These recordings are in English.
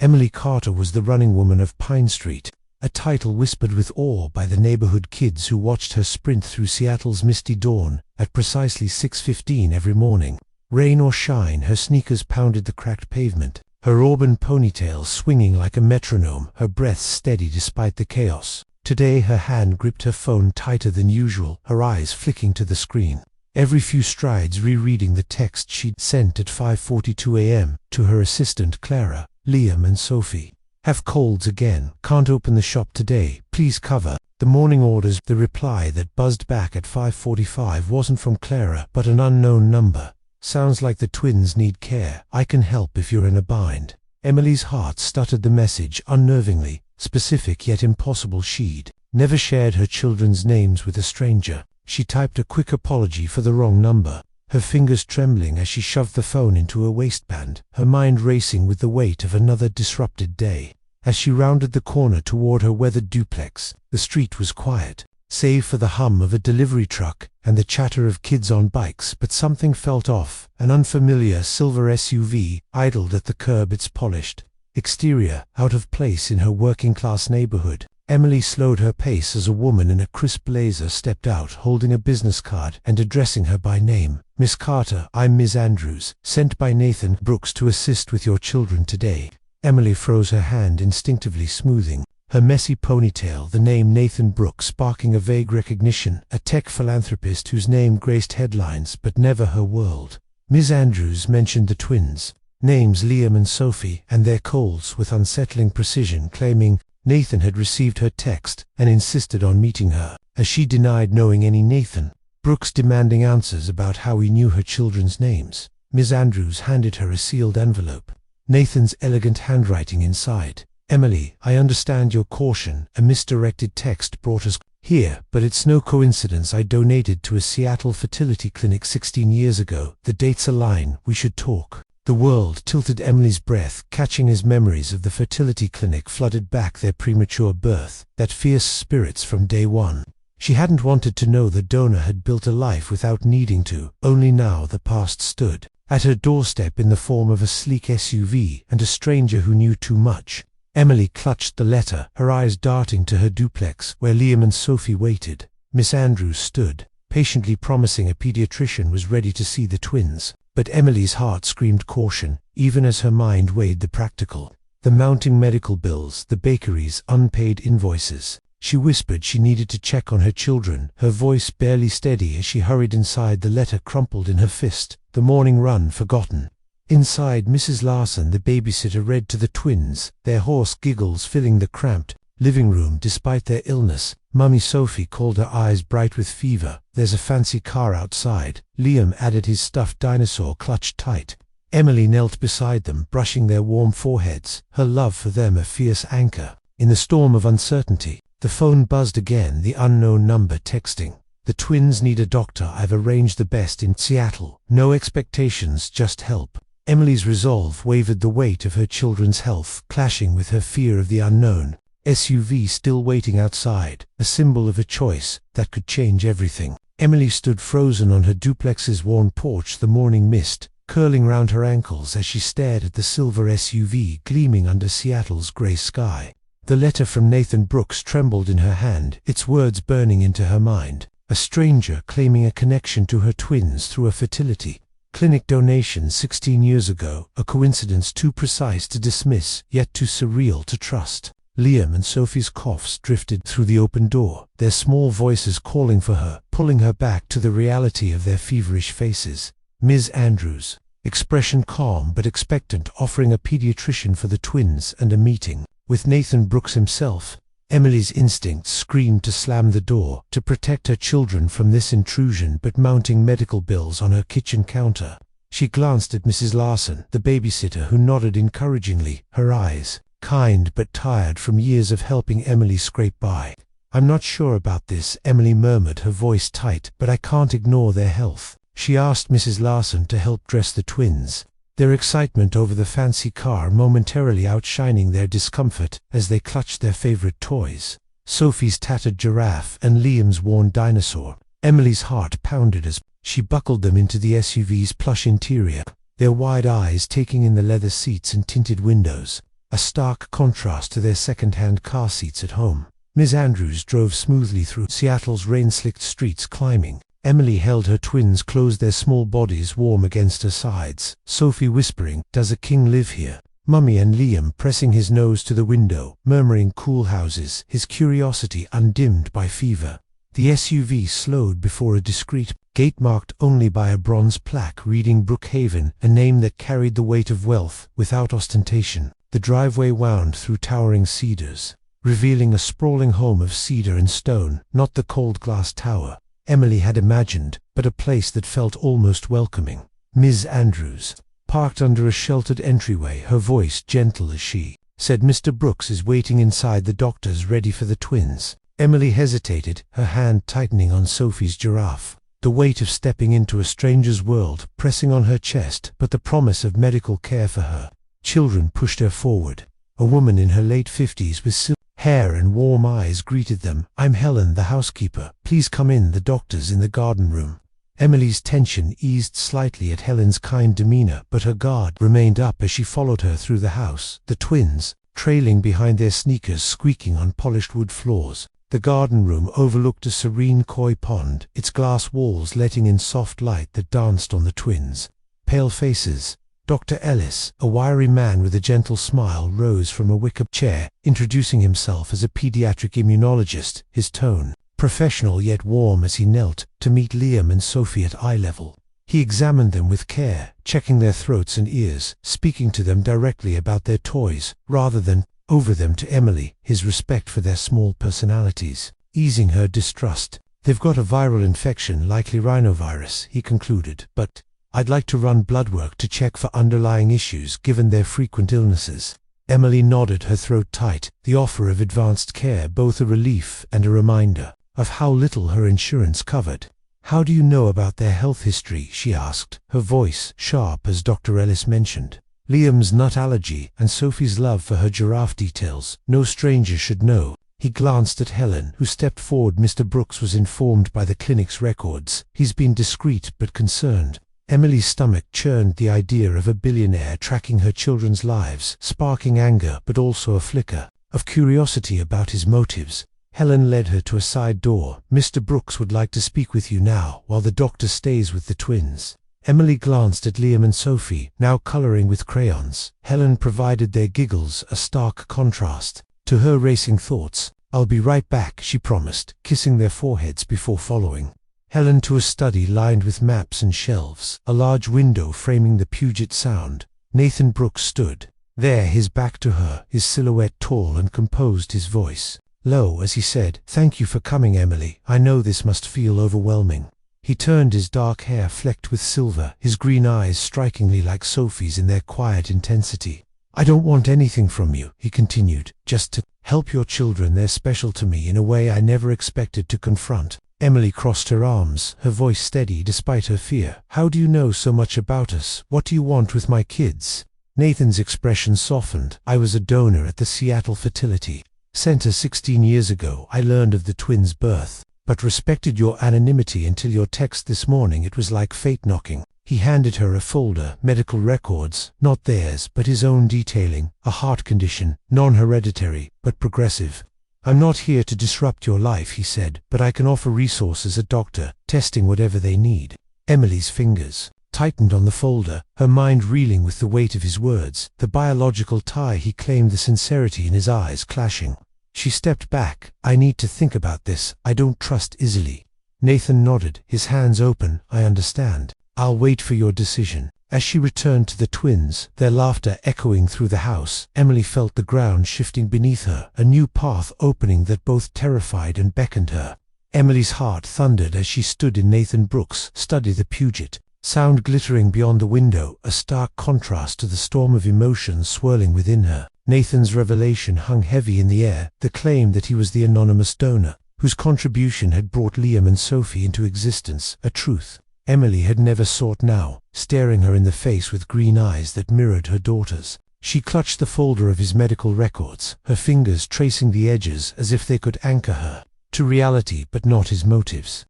Emily Carter was the running woman of Pine Street, a title whispered with awe by the neighborhood kids who watched her sprint through Seattle's misty dawn at precisely 6:15 every morning. Rain or shine, her sneakers pounded the cracked pavement, her auburn ponytail swinging like a metronome, her breath steady despite the chaos. Today her hand gripped her phone tighter than usual, her eyes flicking to the screen. Every few strides rereading the text she'd sent at 5:42 a.m. to her assistant Clara, Liam and Sophie. Have colds again, can't open the shop today, please cover. The morning orders. The reply that buzzed back at 5:45 wasn't from Clara, but an unknown number. Sounds like the twins need care. I can help if you're in a bind. Emily's heart stuttered the message unnervingly, specific yet impossible. She'd never shared her children's names with a stranger. She typed a quick apology for the wrong number, her fingers trembling as she shoved the phone into her waistband, her mind racing with the weight of another disrupted day. As she rounded the corner toward her weathered duplex, the street was quiet, save for the hum of a delivery truck and the chatter of kids on bikes, but something felt off. An unfamiliar silver SUV idled at the curb, its polished exterior out of place in her working-class neighborhood. Emily slowed her pace as a woman in a crisp blazer stepped out, holding a business card and addressing her by name. Miss Carter, I'm Ms. Andrews, sent by Nathan Brooks to assist with your children today. Emily froze, her hand instinctively smoothing her messy ponytail, the name Nathan Brooks sparking a vague recognition, a tech philanthropist whose name graced headlines but never her world. Ms. Andrews mentioned the twins, names Liam and Sophie, and their calls with unsettling precision, claiming Nathan had received her text and insisted on meeting her, as she denied knowing any Nathan. Brooks demanding answers about how he knew her children's names. Ms. Andrews handed her a sealed envelope, Nathan's elegant handwriting inside. Emily, I understand your caution. A misdirected text brought us here, but it's no coincidence I donated to a Seattle fertility clinic 16 years ago. The dates align. We should talk. The world tilted. Emily's breath catching as memories of the fertility clinic flooded back, their premature birth, that fierce spirits from day one. She hadn't wanted to know the donor had built a life without needing to. Only now the past stood at her doorstep in the form of a sleek SUV and a stranger who knew too much. Emily clutched the letter, her eyes darting to her duplex where Liam and Sophie waited. Miss Andrews stood, patiently promising a pediatrician was ready to see the twins. But Emily's heart screamed caution, even as her mind weighed the practical. The mounting medical bills, the bakeries, unpaid invoices. She whispered she needed to check on her children, her voice barely steady as she hurried inside, the letter crumpled in her fist, the morning run forgotten. Inside, Mrs. Larson, the babysitter, read to the twins, their hoarse giggles filling the cramped living room despite their illness. Mummy Sophie called, her eyes bright with fever. There's a fancy car outside. Liam added, his stuffed dinosaur clutched tight. Emily knelt beside them, brushing their warm foreheads, her love for them a fierce anchor. In the storm of uncertainty, the phone buzzed again, the unknown number texting. The twins need a doctor. I've arranged the best in Seattle. No expectations, just help. Emily's resolve wavered, the weight of her children's health clashing with her fear of the unknown. SUV still waiting outside, a symbol of a choice that could change everything. Emily stood frozen on her duplex's worn porch, the morning mist curling round her ankles as she stared at the silver SUV gleaming under Seattle's gray sky. The letter from Nathan Brooks trembled in her hand, its words burning into her mind. A stranger claiming a connection to her twins through a fertility clinic donation 16 years ago, a coincidence too precise to dismiss, yet too surreal to trust. Liam and Sophie's coughs drifted through the open door, their small voices calling for her, pulling her back to the reality of their feverish faces. Ms. Andrews, expression calm but expectant, offering a pediatrician for the twins and a meeting with Nathan Brooks himself. Emily's instincts screamed to slam the door, to protect her children from this intrusion, but mounting medical bills on her kitchen counter. She glanced at Mrs. Larson, the babysitter, who nodded encouragingly, her eyes kind but tired from years of helping Emily scrape by. I'm not sure about this, Emily murmured, her voice tight, but I can't ignore their health. She asked Mrs. Larson to help dress the twins, their excitement over the fancy car momentarily outshining their discomfort as they clutched their favorite toys, Sophie's tattered giraffe and Liam's worn dinosaur. Emily's heart pounded as she buckled them into the SUV's plush interior, their wide eyes taking in the leather seats and tinted windows. a stark contrast to their second-hand car seats at home. Ms. Andrews drove smoothly through Seattle's rain-slicked streets, climbing. Emily held her twins close, their small bodies warm against her sides. Sophie whispering, "Does a king live here?" Mummy and Liam pressing his nose to the window, murmuring cool houses, his curiosity undimmed by fever. The SUV slowed before a discreet gate marked only by a bronze plaque reading Brookhaven, a name that carried the weight of wealth without ostentation. The driveway wound through towering cedars, revealing a sprawling home of cedar and stone, not the cold glass tower Emily had imagined, but a place that felt almost welcoming. Ms. Andrews parked under a sheltered entryway, her voice gentle as she said, "Mr. Brooks is waiting inside, the doctor's ready for the twins." Emily hesitated, her hand tightening on Sophie's giraffe. The weight of stepping into a stranger's world pressing on her chest, but the promise of medical care for her children pushed her forward. A woman in her late 50s with silver hair and warm eyes greeted them. "I'm Helen, the housekeeper. Please come in, the doctor's in the garden room." Emily's tension eased slightly at Helen's kind demeanor, but her guard remained up as she followed her through the house, the twins trailing behind, their sneakers squeaking on polished wood floors. The garden room overlooked a serene koi pond, its glass walls letting in soft light that danced on the twins' pale faces. Dr. Ellis, a wiry man with a gentle smile, rose from a wicker chair, introducing himself as a pediatric immunologist, his tone professional yet warm as he knelt to meet Liam and Sophie at eye level. He examined them with care, checking their throats and ears, speaking to them directly about their toys, rather than over them to Emily, his respect for their small personalities, easing her distrust. "They've got a viral infection, likely rhinovirus," he concluded, "but I'd like to run blood work to check for underlying issues given their frequent illnesses." Emily nodded, her throat tight, the offer of advanced care both a relief and a reminder of how little her insurance covered. "How do you know about their health history?" she asked, her voice sharp as Dr. Ellis mentioned Liam's nut allergy and Sophie's love for her giraffe. "Details no stranger should know." He glanced at Helen, who stepped forward. "Mr. Brooks was informed by the clinic's records. He's been discreet but concerned." Emily's stomach churned, the idea of a billionaire tracking her children's lives, sparking anger but also a flicker of curiosity about his motives. Helen led her to a side door. "Mr. Brooks would like to speak with you now, while the doctor stays with the twins." Emily glanced at Liam and Sophie, now coloring with crayons. Helen provided their giggles, a stark contrast to her racing thoughts. "I'll be right back," she promised, kissing their foreheads before following Helen to a study lined with maps and shelves, a large window framing the Puget Sound. Nathan Brooks stood there, his back to her, his silhouette tall and composed, his voice low as he said, "Thank you for coming, Emily. I know this must feel overwhelming." He turned, his dark hair flecked with silver, his green eyes strikingly like Sophie's in their quiet intensity. "I don't want anything from you," he continued, "just to help your children. They're special to me in a way I never expected to confront." Emily crossed her arms, her voice steady despite her fear. "How do you know so much about us? What do you want with my kids?" Nathan's expression softened. "I was a donor at the Seattle Fertility Center 16 years ago. I learned of the twins' birth, but respected your anonymity until your text this morning. It was like fate knocking." He handed her a folder, medical records, not theirs, but his own, detailing a heart condition, non-hereditary, but progressive. "I'm not here to disrupt your life," he said, "but I can offer resources, a doctor, testing, whatever they need." Emily's fingers tightened on the folder, her mind reeling with the weight of his words, the biological tie he claimed, the sincerity in his eyes clashing. She stepped back. "I need to think about this. I don't trust easily." Nathan nodded, his hands open. "I understand. I'll wait for your decision." As she returned to the twins, their laughter echoing through the house, Emily felt the ground shifting beneath her, a new path opening that both terrified and beckoned her. Emily's heart thundered as she stood in Nathan Brooks' study, the Puget Sound glittering beyond the window, a stark contrast to the storm of emotions swirling within her. Nathan's revelation hung heavy in the air, the claim that he was the anonymous donor, whose contribution had brought Liam and Sophie into existence, a truth Emily had never sought, now staring her in the face with green eyes that mirrored her daughter's. She clutched the folder of his medical records, her fingers tracing the edges as if they could anchor her to reality but not his motives.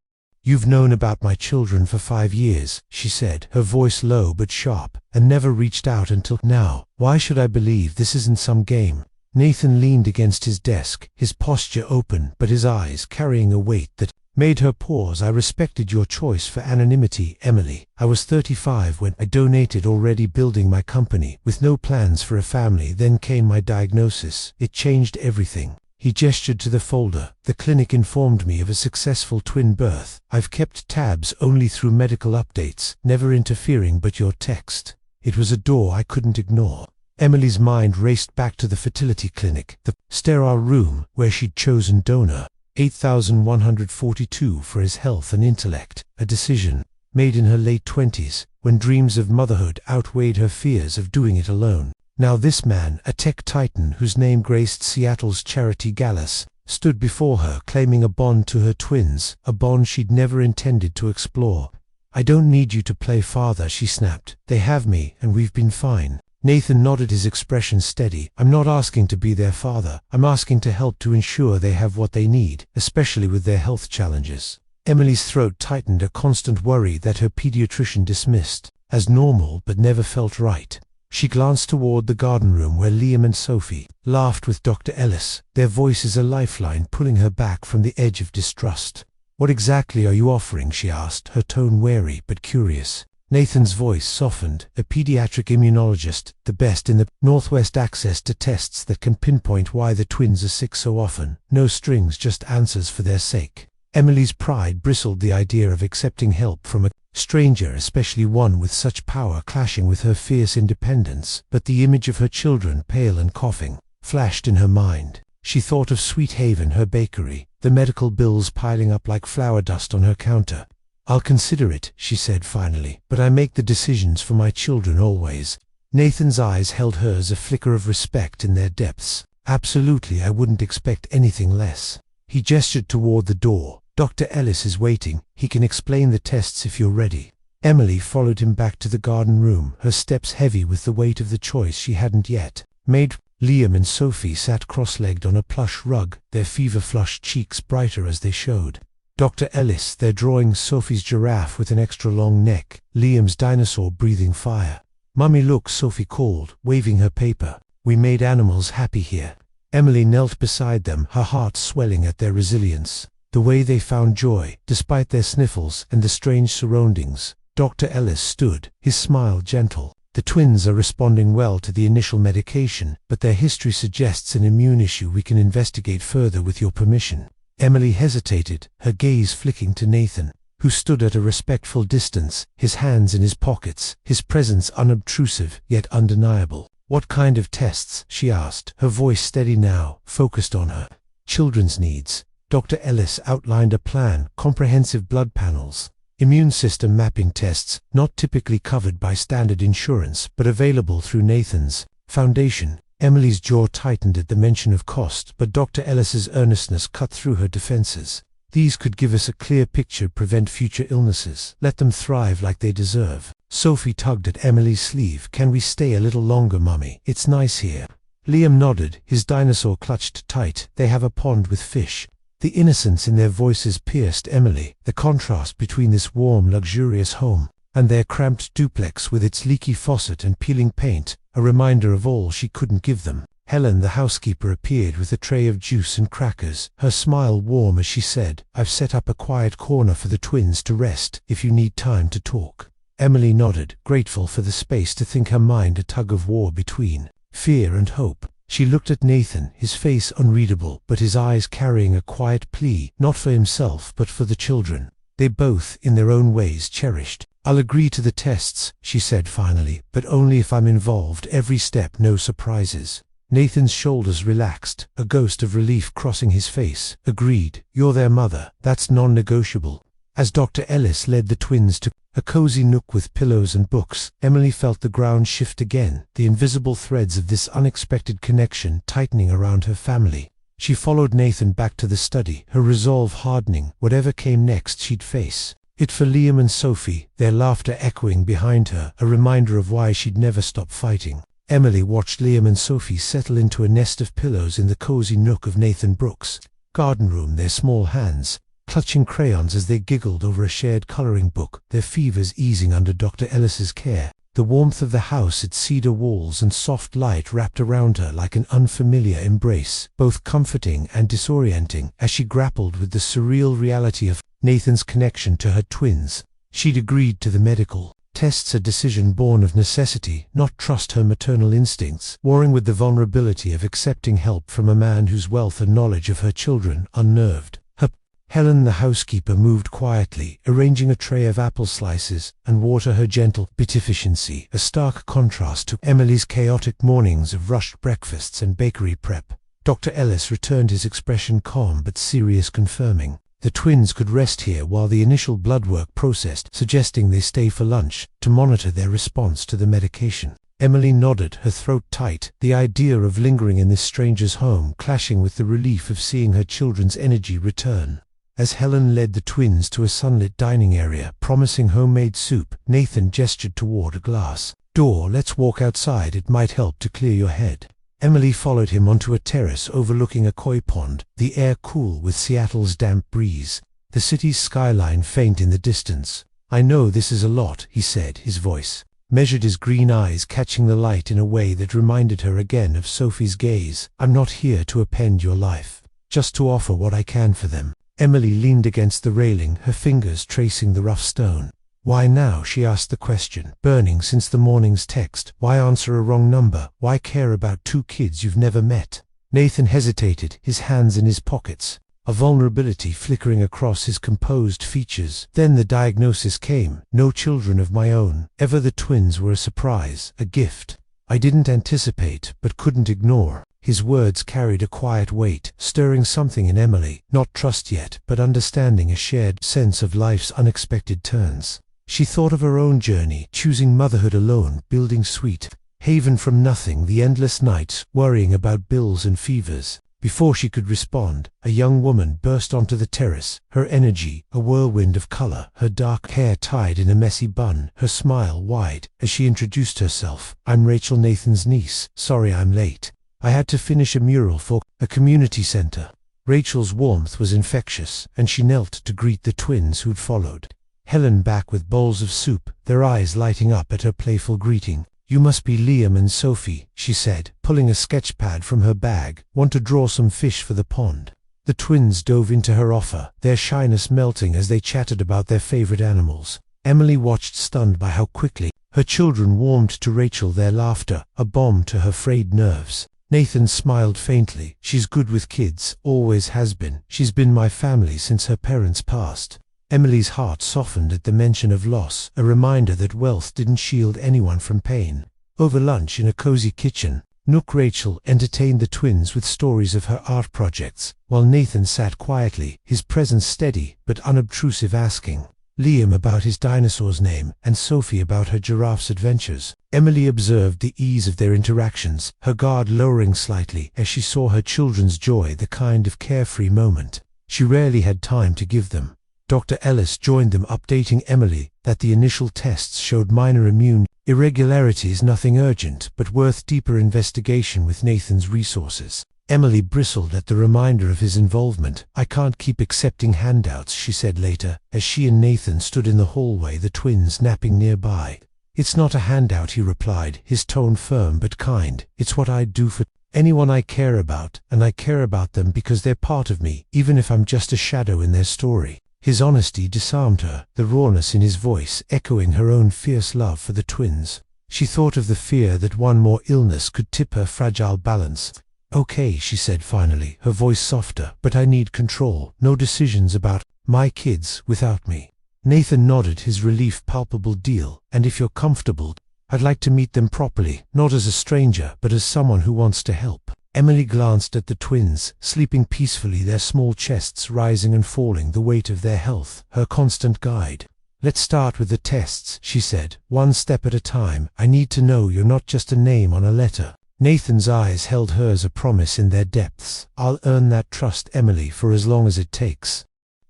"You've known about my children for 5 years," she said, her voice low but sharp, "and never reached out until now. Why should I believe this isn't some game?" Nathan leaned against his desk, his posture open but his eyes carrying a weight that made her pause. "I respected your choice for anonymity, Emily. I was 35 when I donated, already building my company, with no plans for a family. Then came my diagnosis. It changed everything." He gestured to the folder. "The clinic informed me of a successful twin birth. I've kept tabs only through medical updates, never interfering, but your text. It was a door I couldn't ignore." Emily's mind raced back to the fertility clinic, the sterile room where she'd chosen donor 8142 for his health and intellect, a decision made in her late 20s, when dreams of motherhood outweighed her fears of doing it alone. Now this man, a tech titan whose name graced Seattle's charity galas, stood before her claiming a bond to her twins, a bond she'd never intended to explore. "I don't need you to play father," she snapped. "They have me, and we've been fine." Nathan nodded, his expression steady. "I'm not asking to be their father. I'm asking to help to ensure they have what they need, especially with their health challenges." Emily's throat tightened, a constant worry that her pediatrician dismissed as normal but never felt right. She glanced toward the garden room where Liam and Sophie laughed with Dr. Ellis, their voices a lifeline pulling her back from the edge of distrust. "What exactly are you offering?" she asked, her tone wary but curious. Nathan's voice softened. "A pediatric immunologist, the best in the Northwest, access to tests that can pinpoint why the twins are sick so often. No strings, just answers for their sake." Emily's pride bristled, the idea of accepting help from a stranger, especially one with such power, clashing with her fierce independence. But the image of her children, pale and coughing, flashed in her mind. She thought of Sweet Haven, her bakery, the medical bills piling up like flour dust on her counter. "I'll consider it," she said finally, "but I make the decisions for my children always." Nathan's eyes held hers, a flicker of respect in their depths. "Absolutely, I wouldn't expect anything less." He gestured toward the door. "Dr. Ellis is waiting. He can explain the tests if you're ready." Emily followed him back to the garden room, her steps heavy with the weight of the choice she hadn't yet made. Liam and Sophie sat cross-legged on a plush rug, their fever-flushed cheeks brighter as they showed. Dr. Ellis, they're drawing Sophie's giraffe with an extra long neck, Liam's dinosaur breathing fire. "Mummy, look," Sophie called, waving her paper. "We made animals happy here." Emily knelt beside them, her heart swelling at their resilience. The way they found joy, despite their sniffles and the strange surroundings. Dr. Ellis stood, his smile gentle. "The twins are responding well to the initial medication, but their history suggests an immune issue we can investigate further with your permission." Emily hesitated, her gaze flicking to Nathan, who stood at a respectful distance, his hands in his pockets, his presence unobtrusive yet undeniable. "What kind of tests?" she asked, her voice steady now, focused on her children's needs. Dr. Ellis outlined a plan: comprehensive blood panels, immune system mapping tests, not typically covered by standard insurance, but available through Nathan's foundation. Emily's jaw tightened at the mention of cost, but Dr. Ellis's earnestness cut through her defenses. "These could give us a clear picture, prevent future illnesses, let them thrive like they deserve." Sophie tugged at Emily's sleeve. "Can we stay a little longer, Mummy? It's nice here." Liam nodded, his dinosaur clutched tight. "They have a pond with fish." The innocence in their voices pierced Emily, the contrast between this warm, luxurious home and their cramped duplex with its leaky faucet and peeling paint, a reminder of all she couldn't give them. Helen, the housekeeper, appeared with a tray of juice and crackers, her smile warm as she said, "I've set up a quiet corner for the twins to rest, if you need time to talk." Emily nodded, grateful for the space to think, her mind a tug-of-war between fear and hope. She looked at Nathan, his face unreadable, but his eyes carrying a quiet plea, not for himself but for the children. They both, in their own ways, cherished. "I'll agree to the tests," she said finally, "but only if I'm involved every step, no surprises." Nathan's shoulders relaxed, a ghost of relief crossing his face. "Agreed. You're their mother. That's non-negotiable." As Dr. Ellis led the twins to a cozy nook with pillows and books, Emily felt the ground shift again, the invisible threads of this unexpected connection tightening around her family. She followed Nathan back to the study, her resolve hardening. Whatever came next, she'd face it for Liam and Sophie, their laughter echoing behind her, a reminder of why she'd never stop fighting. Emily watched Liam and Sophie settle into a nest of pillows in the cozy nook of Nathan Brooks' garden room, their small hands clutching crayons as they giggled over a shared coloring book, their fevers easing under Dr. Ellis's care. The warmth of the house, its cedar walls and soft light wrapped around her like an unfamiliar embrace, both comforting and disorienting as she grappled with the surreal reality of Nathan's connection to her twins. She'd agreed to the medical tests, a decision born of necessity, not trust her maternal instincts, warring with the vulnerability of accepting help from a man whose wealth and knowledge of her children unnerved her. Helen, the housekeeper, moved quietly, arranging a tray of apple slices and water, her gentle efficiency, a stark contrast to Emily's chaotic mornings of rushed breakfasts and bakery prep. Dr. Ellis returned, his expression calm but serious, confirming the twins could rest here while the initial blood work processed, suggesting they stay for lunch to monitor their response to the medication. Emily nodded, her throat tight, the idea of lingering in this stranger's home clashing with the relief of seeing her children's energy return. As Helen led the twins to a sunlit dining area, promising homemade soup, Nathan gestured toward a glass door. "Let's walk outside, it might help to clear your head." Emily followed him onto a terrace overlooking a koi pond, the air cool with Seattle's damp breeze, the city's skyline faint in the distance. "I know this is a lot," he said, his voice measured, his green eyes catching the light in a way that reminded her again of Sophie's gaze. "I'm not here to append your life, just to offer what I can for them." Emily leaned against the railing, her fingers tracing the rough stone. "Why now?" she asked, the question burning since the morning's text. "Why answer a wrong number? Why care about two kids you've never met?" Nathan hesitated, his hands in his pockets, a vulnerability flickering across his composed features. Then the diagnosis came: "No children of my own." Ever the twins were a surprise, a gift I didn't anticipate but couldn't ignore. His words carried a quiet weight, stirring something in Emily, not trust yet, but understanding, a shared sense of life's unexpected turns. She thought of her own journey, choosing motherhood alone, building sweet haven from nothing, the endless nights, worrying about bills and fevers. Before she could respond, a young woman burst onto the terrace, her energy a whirlwind of color, her dark hair tied in a messy bun, her smile wide, as she introduced herself. "I'm Rachel, Nathan's niece. Sorry I'm late. I had to finish a mural for a community center." Rachel's warmth was infectious, and she knelt to greet the twins who'd followed. Helen back with bowls of soup, their eyes lighting up at her playful greeting. "You must be Liam and Sophie," she said, pulling a sketch pad from her bag. "Want to draw some fish for the pond?" The twins dove into her offer, their shyness melting as they chatted about their favorite animals. Emily watched, stunned by how quickly her children warmed to Rachel, their laughter a balm to her frayed nerves. Nathan smiled faintly. "She's good with kids, always has been. She's been my family since her parents passed." Emily's heart softened at the mention of loss, a reminder that wealth didn't shield anyone from pain. Over lunch in a cozy kitchen nook, Rachel entertained the twins with stories of her art projects, while Nathan sat quietly, his presence steady but unobtrusive, asking Liam about his dinosaur's name and Sophie about her giraffe's adventures. Emily observed the ease of their interactions, her guard lowering slightly as she saw her children's joy, the kind of carefree moment she rarely had time to give them. Dr. Ellis joined them, updating Emily that the initial tests showed minor immune irregularities, nothing urgent but worth deeper investigation with Nathan's resources. Emily bristled at the reminder of his involvement. "I can't keep accepting handouts," she said later, as she and Nathan stood in the hallway, the twins napping nearby. "It's not a handout," he replied, his tone firm but kind. "It's what I'd do for anyone I care about, and I care about them because they're part of me, even if I'm just a shadow in their story." His honesty disarmed her, the rawness in his voice echoing her own fierce love for the twins. She thought of the fear that one more illness could tip her fragile balance. "Okay," she said finally, her voice softer, "but I need control. No decisions about my kids without me." Nathan nodded, his relief palpable. "Deal. And if you're comfortable, I'd like to meet them properly, not as a stranger, but as someone who wants to help." Emily glanced at the twins, sleeping peacefully, their small chests rising and falling, the weight of their health, her constant guide. "Let's start with the tests," she said, "one step at a time. I need to know you're not just a name on a letter." Nathan's eyes held hers, a promise in their depths. "I'll earn that trust, Emily, for as long as it takes."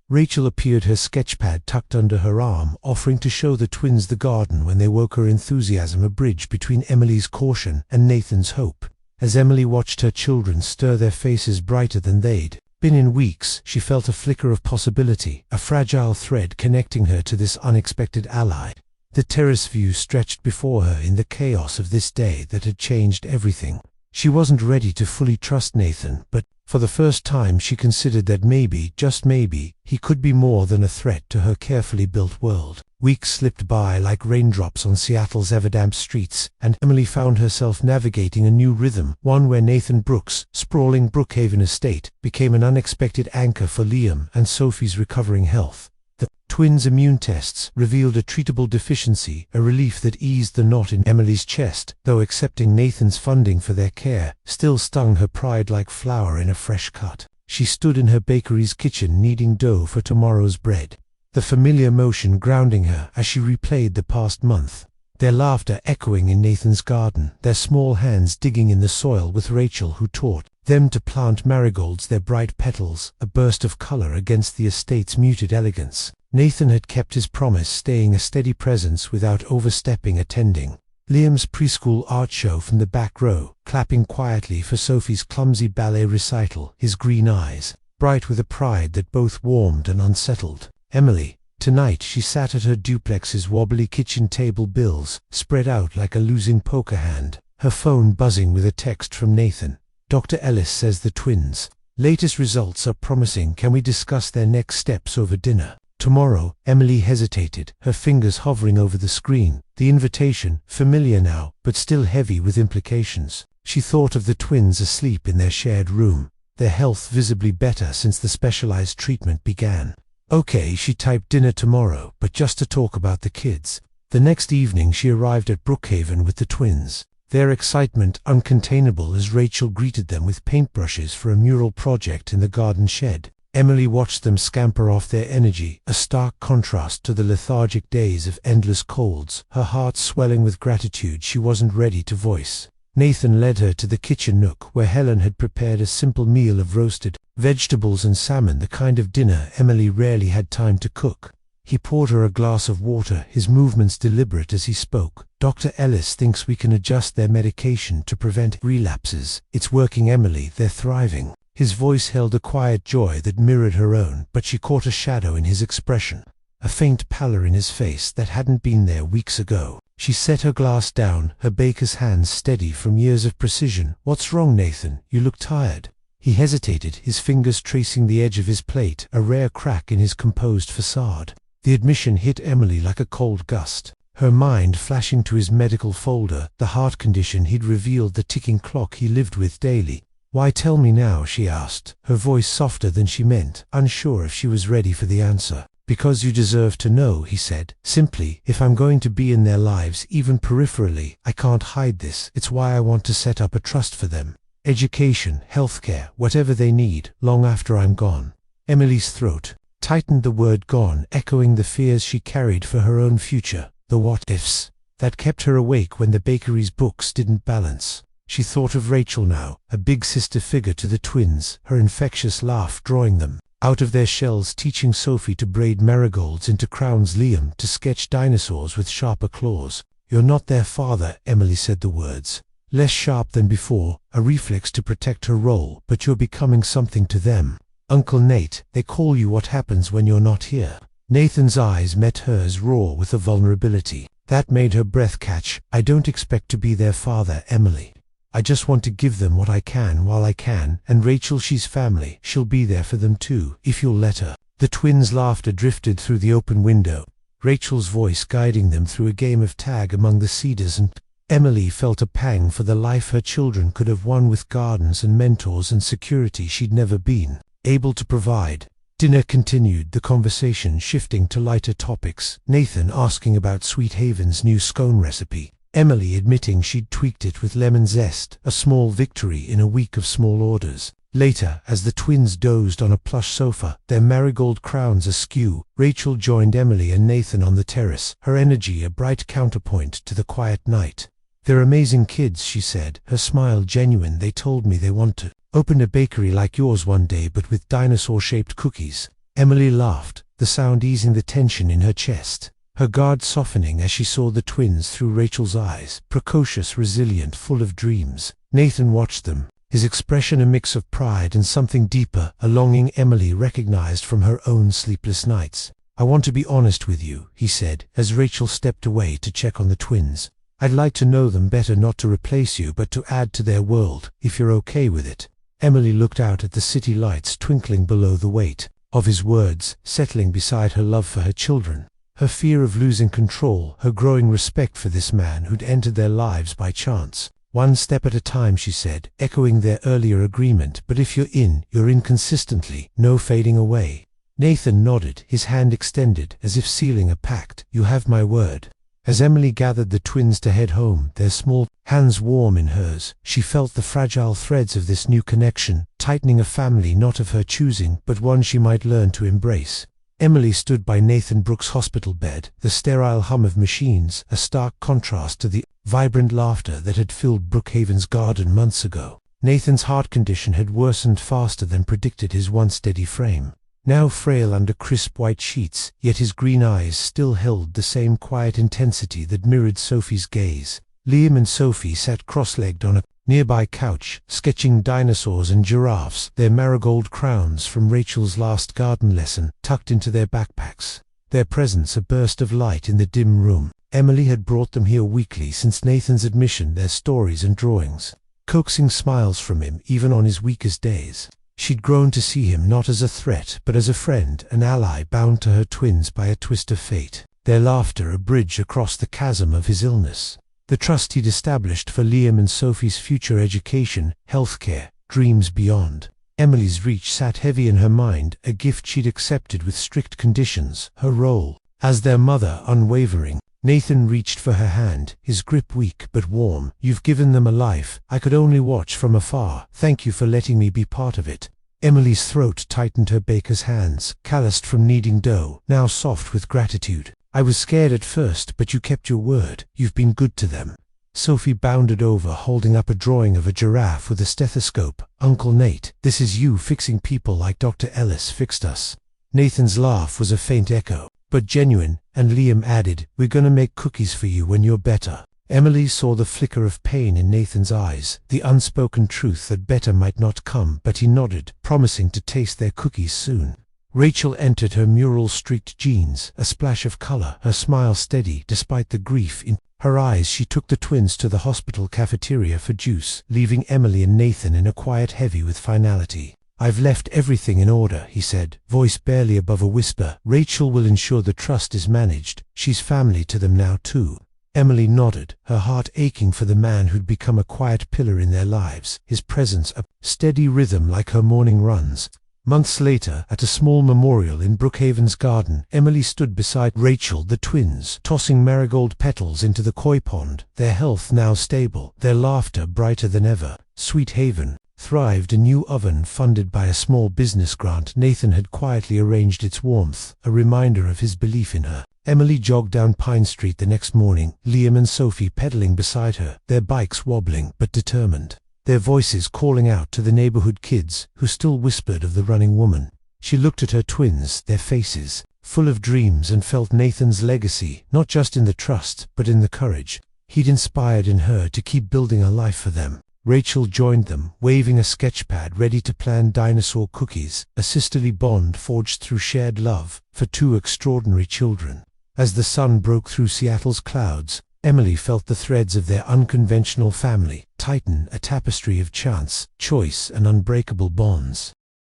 Rachel appeared, her sketchpad tucked under her arm, offering to show the twins the garden when they woke her enthusiasm, a bridge between Emily's caution and Nathan's hope. As Emily watched her children stir, their faces brighter than they'd been in weeks. She felt a flicker of possibility, a fragile thread connecting her to this unexpected ally. The terrace view stretched before her in the chaos of this day that had changed everything. She wasn't ready to fully trust Nathan, but for the first time she considered that maybe, just maybe, he could be more than a threat to her carefully built world. Weeks slipped by like raindrops on Seattle's ever-damp streets, and Emily found herself navigating a new rhythm, one where Nathan Brooks' sprawling Brookhaven estate became an unexpected anchor for Liam and Sophie's recovering health. The twins' immune tests revealed a treatable deficiency, a relief that eased the knot in Emily's chest, though accepting Nathan's funding for their care still stung her pride like flour in a fresh cut. She stood in her bakery's kitchen kneading dough for tomorrow's bread, the familiar motion grounding her as she replayed the past month. Their laughter echoing in Nathan's garden, their small hands digging in the soil with Rachel, who taught them to plant marigolds, their bright petals a burst of color against the estate's muted elegance. Nathan had kept his promise, staying a steady presence without overstepping, attending Liam's preschool art show from the back row, clapping quietly for Sophie's clumsy ballet recital, his green eyes bright with a pride that both warmed and unsettled Emily. Tonight she sat at her duplex's wobbly kitchen table, bills spread out like a losing poker hand, her phone buzzing with a text from Nathan. Dr. Ellis says the twins' latest results are promising. Can we discuss their next steps over dinner tomorrow? Emily hesitated, her fingers hovering over the screen. The invitation, familiar now, but still heavy with implications. She thought of the twins asleep in their shared room, their health visibly better since the specialized treatment began. Okay, she typed, dinner tomorrow, but just to talk about the kids. The next evening she arrived at Brookhaven with the twins, their excitement uncontainable as Rachel greeted them with paintbrushes for a mural project in the garden shed. Emily watched them scamper off, their energy a stark contrast to the lethargic days of endless colds, her heart swelling with gratitude she wasn't ready to voice. Nathan led her to the kitchen nook where Helen had prepared a simple meal of roasted vegetables and salmon, the kind of dinner Emily rarely had time to cook. He poured her a glass of water, his movements deliberate as he spoke. Dr. Ellis thinks we can adjust their medication to prevent relapses. It's working, Emily, they're thriving. His voice held a quiet joy that mirrored her own, but she caught a shadow in his expression, a faint pallor in his face that hadn't been there weeks ago. She set her glass down, her baker's hands steady from years of precision. What's wrong, Nathan? You look tired. He hesitated, his fingers tracing the edge of his plate, a rare crack in his composed facade. The admission hit Emily like a cold gust, her mind flashing to his medical folder, the heart condition he'd revealed, the ticking clock he lived with daily. Why tell me now? She asked, her voice softer than she meant, unsure if she was ready for the answer. Because you deserve to know, he said, simply. If I'm going to be in their lives, even peripherally, I can't hide this. It's why I want to set up a trust for them. Education, healthcare, whatever they need, long after I'm gone. Emily's throat tightened, the word gone echoing the fears she carried for her own future, the what-ifs that kept her awake when the bakery's books didn't balance. She thought of Rachel now, a big sister figure to the twins, her infectious laugh drawing them out of their shells, teaching Sophie to braid marigolds into crowns, Liam to sketch dinosaurs with sharper claws. You're not their father, Emily said the words, less sharp than before, a reflex to protect her role, but you're becoming something to them. Uncle Nate, they call you. What happens when you're not here? Nathan's eyes met hers, raw with a vulnerability that made her breath catch. I don't expect to be their father, Emily. I just want to give them what I can while I can, and Rachel, she's family. She'll be there for them too, if you'll let her. The twins' laughter drifted through the open window, Rachel's voice guiding them through a game of tag among the cedars, and Emily felt a pang for the life her children could have won with gardens and mentors and security she'd never been able to provide. Dinner continued, the conversation shifting to lighter topics, Nathan asking about Sweet Haven's new scone recipe, Emily admitting she'd tweaked it with lemon zest, a small victory in a week of small orders. Later, as the twins dozed on a plush sofa, their marigold crowns askew, Rachel joined Emily and Nathan on the terrace, her energy a bright counterpoint to the quiet night. They're amazing kids, she said, her smile genuine. They told me they want to open a bakery like yours one day, but with dinosaur-shaped cookies. Emily laughed, the sound easing the tension in her chest, her guard softening as she saw the twins through Rachel's eyes, precocious, resilient, full of dreams. Nathan watched them, his expression a mix of pride and something deeper, a longing Emily recognized from her own sleepless nights. "I want to be honest with you," he said, as Rachel stepped away to check on the twins. "I'd like to know them better, not to replace you, but to add to their world, if you're okay with it." Emily looked out at the city lights twinkling below, the weight of his words settling beside her love for her children. Her fear of losing control, her growing respect for this man who'd entered their lives by chance. "One step at a time," she said, echoing their earlier agreement, "but if you're in consistently, no fading away." Nathan nodded, his hand extended, as if sealing a pact. "You have my word." As Emily gathered the twins to head home, their small hands warm in hers, she felt the fragile threads of this new connection, tightening a family not of her choosing, but one she might learn to embrace. Emily stood by Nathan Brooks' hospital bed, the sterile hum of machines, a stark contrast to the vibrant laughter that had filled Brookhaven's garden months ago. Nathan's heart condition had worsened faster than predicted his once steady frame. Now frail under crisp white sheets, yet his green eyes still held the same quiet intensity that mirrored Sophie's gaze. Liam and Sophie sat cross-legged on a nearby couch, sketching dinosaurs and giraffes, their marigold crowns from Rachel's last garden lesson tucked into their backpacks. Their presence a burst of light in the dim room. Emily had brought them here weekly since Nathan's admission, their stories and drawings, coaxing smiles from him even on his weakest days. She'd grown to see him not as a threat, but as a friend, an ally bound to her twins by a twist of fate. Their laughter a bridge across the chasm of his illness. The trust he'd established for Liam and Sophie's future education, healthcare, dreams beyond. Emily's reach sat heavy in her mind, a gift she'd accepted with strict conditions, her role as their mother unwavering. Nathan reached for her hand, his grip weak but warm. "You've given them a life I could only watch from afar. Thank you for letting me be part of it." Emily's throat tightened, her baker's hands, calloused from kneading dough, now soft with gratitude. "I was scared at first, but you kept your word. You've been good to them." Sophie bounded over, holding up a drawing of a giraffe with a stethoscope. "Uncle Nate, this is you fixing people like Dr. Ellis fixed us." Nathan's laugh was a faint echo, but genuine, and Liam added, "We're gonna make cookies for you when you're better." Emily saw the flicker of pain in Nathan's eyes, the unspoken truth that better might not come, but he nodded, promising to taste their cookies soon. Rachel entered, her mural-streaked jeans, a splash of color, her smile steady despite the grief in her eyes. She took the twins to the hospital cafeteria for juice, leaving Emily and Nathan in a quiet heavy with finality. "I've left everything in order," he said, voice barely above a whisper. "Rachel will ensure the trust is managed. She's family to them now too." Emily nodded, her heart aching for the man who'd become a quiet pillar in their lives, his presence a steady rhythm like her morning runs. Months later, at a small memorial in Brookhaven's garden, Emily stood beside Rachel, the twins, tossing marigold petals into the koi pond, their health now stable, their laughter brighter than ever. Sweet Haven thrived, a new oven funded by a small business grant Nathan had quietly arranged, its warmth a reminder of his belief in her. Emily jogged down Pine Street the next morning, Liam and Sophie pedaling beside her, their bikes wobbling but determined, their voices calling out to the neighborhood kids who still whispered of the running woman. She looked at her twins, their faces full of dreams, and felt Nathan's legacy, not just in the trust, but in the courage he'd inspired in her to keep building a life for them. Rachel joined them, waving a sketchpad ready to plan dinosaur cookies, a sisterly bond forged through shared love for two extraordinary children. As the sun broke through Seattle's clouds, Emily felt the threads of their unconventional family tighten, a tapestry of chance, choice, and unbreakable bonds.